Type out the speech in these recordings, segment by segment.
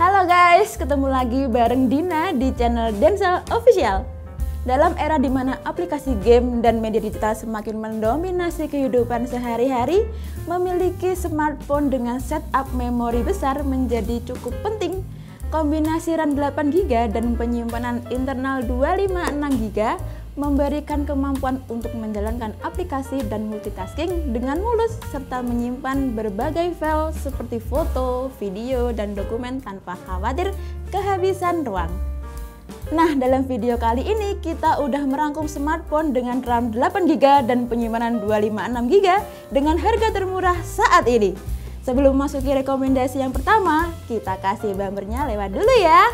Halo guys, ketemu lagi bareng Dina di channel Densel Official. Dalam era di mana aplikasi game dan media digital semakin mendominasi kehidupan sehari-hari, memiliki smartphone dengan setup memori besar menjadi cukup penting. Kombinasi RAM 8GB dan penyimpanan internal 256GB memberikan kemampuan untuk menjalankan aplikasi dan multitasking dengan mulus serta menyimpan berbagai file seperti foto, video, dan dokumen tanpa khawatir kehabisan ruang. Nah, dalam video kali ini kita udah merangkum smartphone dengan RAM 8GB dan penyimpanan 256GB dengan harga termurah saat ini. Sebelum masuk ke rekomendasi yang pertama, kita kasih bumpernya lewat dulu ya.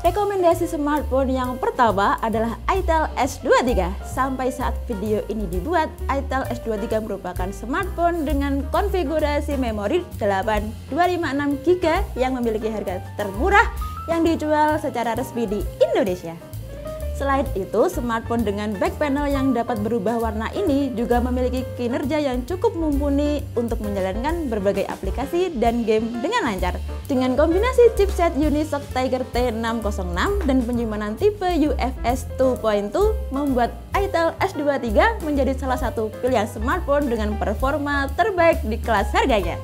Rekomendasi smartphone yang pertama adalah Itel S23. Sampai saat video ini dibuat, Itel S23 merupakan smartphone dengan konfigurasi memori 8/256GB yang memiliki harga termurah yang dijual secara resmi di Indonesia. Selain itu, smartphone dengan back panel yang dapat berubah warna ini juga memiliki kinerja yang cukup mumpuni untuk menjalankan berbagai aplikasi dan game dengan lancar. Dengan kombinasi chipset Unisoc Tiger T606 dan penyimpanan tipe UFS 2.2 membuat Itel S23 menjadi salah satu pilihan smartphone dengan performa terbaik di kelas harganya.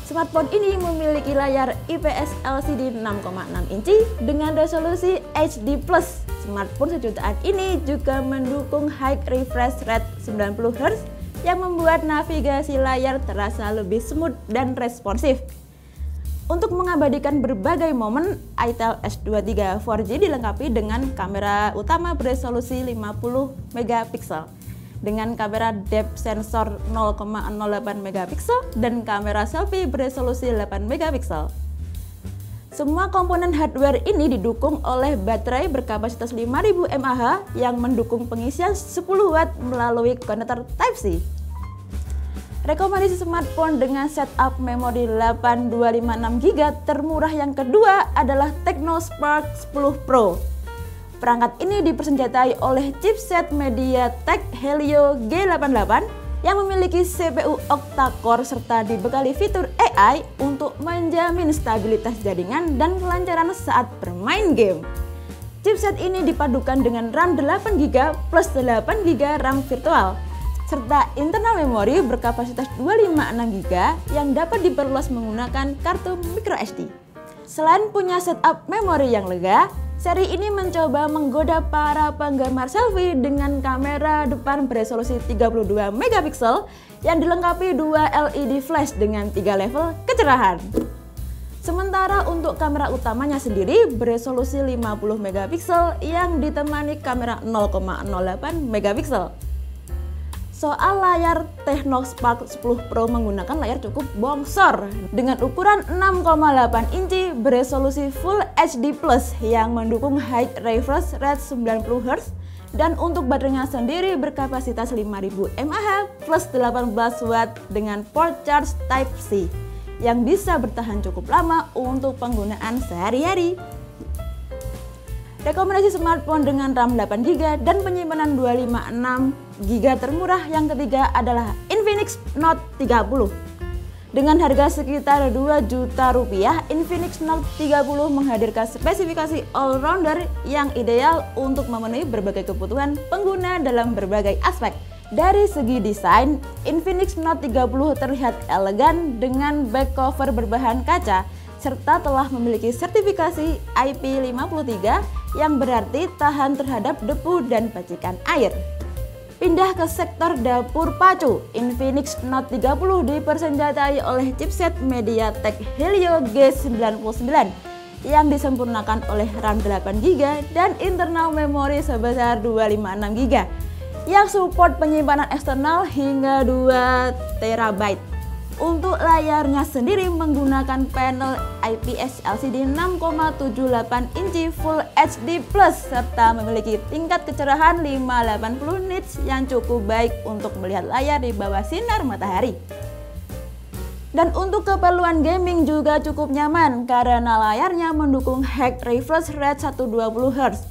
Smartphone ini memiliki layar IPS LCD 6,6 inci dengan resolusi HD+. Smartphone sejutaan ini juga mendukung high refresh rate 90Hz yang membuat navigasi layar terasa lebih smooth dan responsif. Untuk mengabadikan berbagai momen, Itel S23 4G dilengkapi dengan kamera utama beresolusi 50MP dengan kamera depth sensor 0,08 MP dan kamera selfie beresolusi 8MP. Semua komponen hardware ini didukung oleh baterai berkapasitas 5000 mAh yang mendukung pengisian 10 Watt melalui konektor Type-C. Rekomendasi smartphone dengan setup memori 8/256GB termurah yang kedua adalah Tecno Spark 10 Pro. Perangkat ini dipersenjatai oleh chipset MediaTek Helio G88 yang memiliki CPU octa-core serta dibekali fitur AI untuk menjamin stabilitas jaringan dan kelancaran saat bermain game. Chipset ini dipadukan dengan RAM 8GB plus 8GB RAM virtual, serta internal memori berkapasitas 256GB yang dapat diperluas menggunakan kartu microSD. Selain punya setup memori yang lega, seri ini mencoba menggoda para penggemar selfie dengan kamera depan beresolusi 32MP yang dilengkapi 2 LED flash dengan 3 level kecerahan. Sementara untuk kamera utamanya sendiri beresolusi 50MP yang ditemani kamera 0,08MP. Soal layar, Tecno Spark 10 Pro menggunakan layar cukup bongsor dengan ukuran 6,8 inci beresolusi Full HD+ yang mendukung high refresh rate 90Hz dan untuk baterainya sendiri berkapasitas 5000 mAh plus 18 Watt dengan port charge Type-C yang bisa bertahan cukup lama untuk penggunaan sehari-hari. Rekomendasi smartphone dengan RAM 8GB dan penyimpanan 256GB termurah yang ketiga adalah Infinix Note 30. Dengan harga sekitar 2 juta rupiah, Infinix Note 30 menghadirkan spesifikasi all-rounder yang ideal untuk memenuhi berbagai kebutuhan pengguna dalam berbagai aspek. Dari segi desain, Infinix Note 30 terlihat elegan dengan back cover berbahan kaca serta telah memiliki sertifikasi IP53 yang berarti tahan terhadap debu dan pacikan air. Pindah ke sektor dapur pacu, Infinix Note 30 dipersenjatai oleh chipset MediaTek Helio G99 yang disempurnakan oleh RAM 8GB dan internal memori sebesar 256GB yang support penyimpanan eksternal hingga 2TB. Untuk layarnya sendiri menggunakan panel IPS LCD 6,78 inci Full HD+ serta memiliki tingkat kecerahan 580 nits yang cukup baik untuk melihat layar di bawah sinar matahari. Dan untuk keperluan gaming juga cukup nyaman karena layarnya mendukung high refresh rate 120Hz.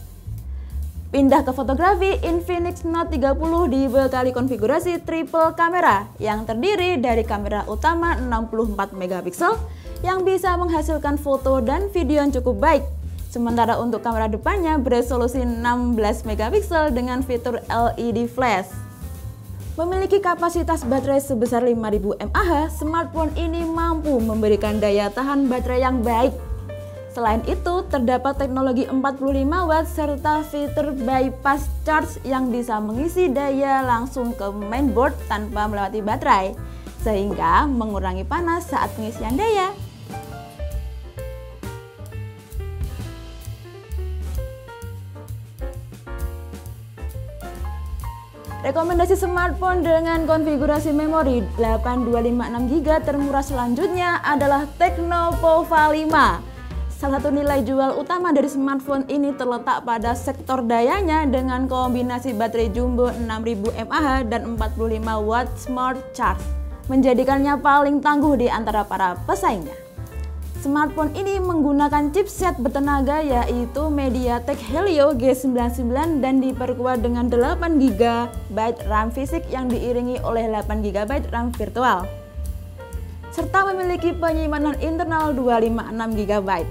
Pindah ke fotografi, Infinix Note 30 dibekali konfigurasi triple kamera yang terdiri dari kamera utama 64MP yang bisa menghasilkan foto dan video yang cukup baik. Sementara untuk kamera depannya beresolusi 16MP dengan fitur LED flash. Memiliki kapasitas baterai sebesar 5000 mAh, smartphone ini mampu memberikan daya tahan baterai yang baik. Selain itu, terdapat teknologi 45W serta fitur bypass charge yang bisa mengisi daya langsung ke mainboard tanpa melewati baterai, sehingga mengurangi panas saat pengisian daya. Rekomendasi smartphone dengan konfigurasi memori 8256GB termurah selanjutnya adalah Tecno Pova 5. Salah satu nilai jual utama dari smartphone ini terletak pada sektor dayanya dengan kombinasi baterai jumbo 6000 mAh dan 45W Smart Charge, menjadikannya paling tangguh di antara para pesaingnya. Smartphone ini menggunakan chipset bertenaga yaitu MediaTek Helio G99 dan diperkuat dengan 8GB RAM fisik yang diiringi oleh 8GB RAM virtual, serta memiliki penyimpanan internal 256GB.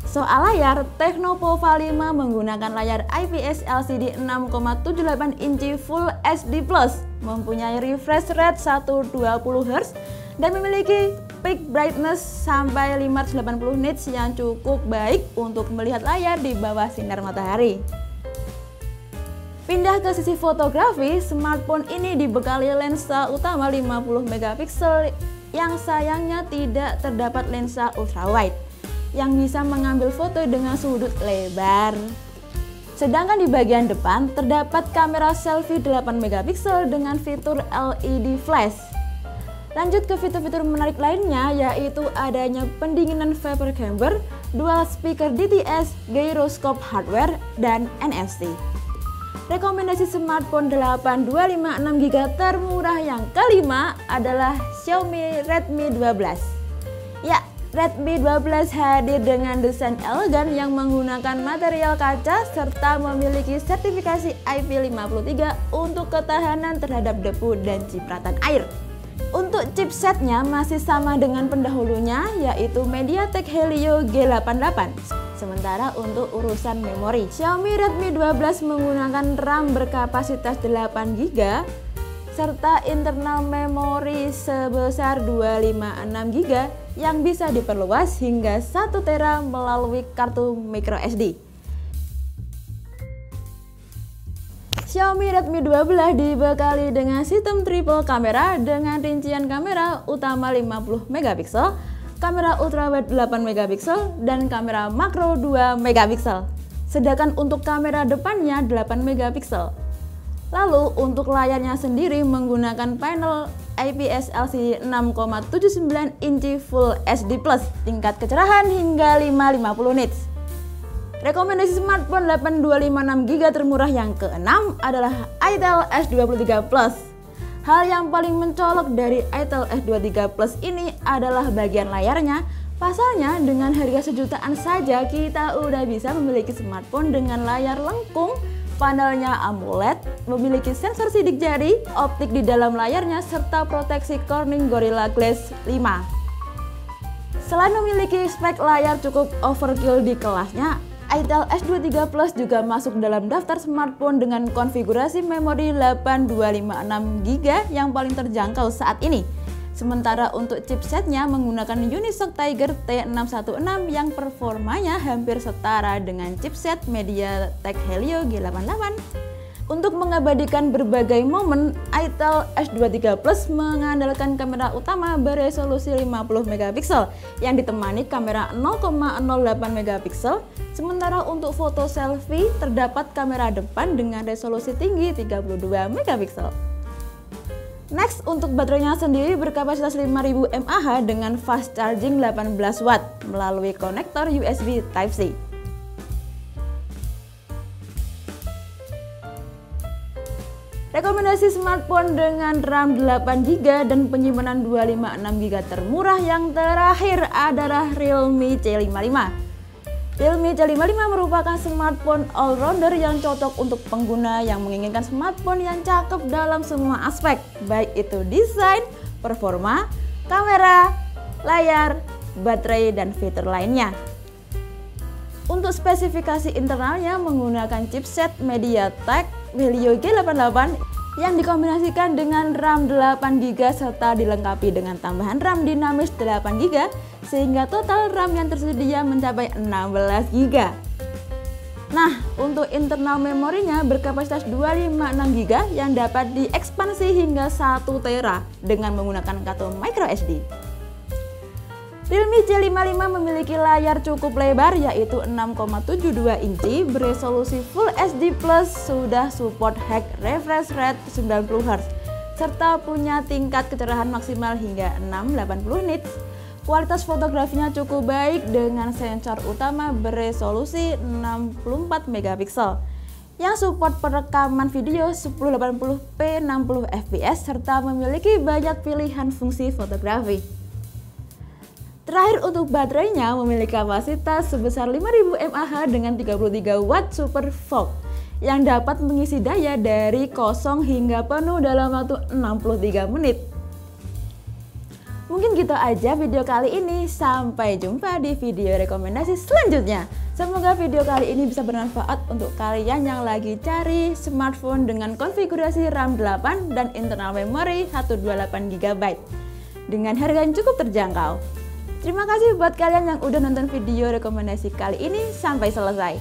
Soal layar, Tecno Pova 5 menggunakan layar IPS LCD 6,78 inci Full HD+, mempunyai refresh rate 120Hz dan memiliki peak brightness sampai 580 nits yang cukup baik untuk melihat layar di bawah sinar matahari. Pindah ke sisi fotografi, smartphone ini dibekali lensa utama 50MP yang sayangnya tidak terdapat lensa ultrawide yang bisa mengambil foto dengan sudut lebar. Sedangkan di bagian depan terdapat kamera selfie 8MP dengan fitur LED flash. Lanjut ke fitur-fitur menarik lainnya yaitu adanya pendinginan vapor chamber, dual speaker DTS, gyroscope hardware, dan NFC. Rekomendasi smartphone 8256GB termurah yang kelima adalah Xiaomi Redmi 12. Ya, Redmi 12 hadir dengan desain elegan yang menggunakan material kaca serta memiliki sertifikasi IP53 untuk ketahanan terhadap debu dan cipratan air. Untuk chipsetnya masih sama dengan pendahulunya yaitu MediaTek Helio G88. Sementara untuk urusan memori, Xiaomi Redmi 12 menggunakan RAM berkapasitas 8GB serta internal memori sebesar 256GB yang bisa diperluas hingga 1TB melalui kartu microSD. Xiaomi Redmi 12 dibekali dengan sistem triple kamera dengan rincian kamera utama 50MP, kamera ultrawide 8MP, dan kamera makro 2MP. Sedangkan untuk kamera depannya 8MP. Lalu untuk layarnya sendiri menggunakan panel IPS LCD 6,79 inci Full HD+, tingkat kecerahan hingga 550 nits. Rekomendasi smartphone 8256GB termurah yang keenam adalah Itel S23 Plus. Hal yang paling mencolok dari Itel S23 Plus ini adalah bagian layarnya. Pasalnya dengan harga sejutaan saja kita udah bisa memiliki smartphone dengan layar lengkung, panelnya AMOLED, memiliki sensor sidik jari, optik di dalam layarnya, serta proteksi Corning Gorilla Glass 5. Selain memiliki spek layar cukup overkill di kelasnya, Itel S23 Plus juga masuk dalam daftar smartphone dengan konfigurasi memori 8256GB yang paling terjangkau saat ini. Sementara untuk chipsetnya menggunakan Unisoc Tiger T616 yang performanya hampir setara dengan chipset MediaTek Helio G88. Untuk mengabadikan berbagai momen, Itel S23 Plus mengandalkan kamera utama beresolusi 50MP yang ditemani kamera 0,08MP. Sementara untuk foto selfie terdapat kamera depan dengan resolusi tinggi 32MP. Next, untuk baterainya sendiri berkapasitas 5000 mAh dengan fast charging 18W melalui konektor USB Type-C. Rekomendasi smartphone dengan RAM 8GB dan penyimpanan 256GB termurah yang terakhir adalah Realme C55. Realme C55 merupakan smartphone all-rounder yang cocok untuk pengguna yang menginginkan smartphone yang cakep dalam semua aspek, baik itu desain, performa, kamera, layar, baterai, dan fitur lainnya. Untuk spesifikasi internalnya menggunakan chipset MediaTek Helio G88 yang dikombinasikan dengan RAM 8GB serta dilengkapi dengan tambahan RAM dinamis 8GB sehingga total RAM yang tersedia mencapai 16GB. Nah, untuk internal memorinya berkapasitas 256GB yang dapat diekspansi hingga 1TB dengan menggunakan kartu microSD. Realme C55 memiliki layar cukup lebar yaitu 6,72 inci beresolusi Full HD Plus, sudah support high refresh rate 90Hz serta punya tingkat kecerahan maksimal hingga 680 nits. Kualitas fotografinya cukup baik dengan sensor utama beresolusi 64 megapiksel yang support perekaman video 1080p 60fps serta memiliki banyak pilihan fungsi fotografi. Terakhir, untuk baterainya memiliki kapasitas sebesar 5000 mAh dengan 33 watt super VOOC yang dapat mengisi daya dari kosong hingga penuh dalam waktu 63 menit. Mungkin gitu aja video kali ini, sampai jumpa di video rekomendasi selanjutnya. Semoga video kali ini bisa bermanfaat untuk kalian yang lagi cari smartphone dengan konfigurasi RAM 8 dan internal memori 128GB dengan harga yang cukup terjangkau. Terima kasih buat kalian yang udah nonton video rekomendasi kali ini sampai selesai.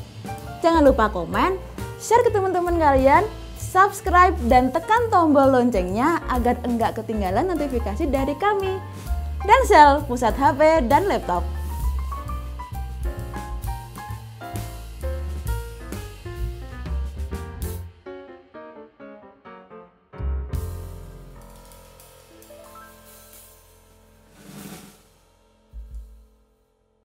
Jangan lupa komen, share ke teman-teman kalian, subscribe, dan tekan tombol loncengnya agar enggak ketinggalan notifikasi dari kami. Dan Sel, pusat HP dan laptop.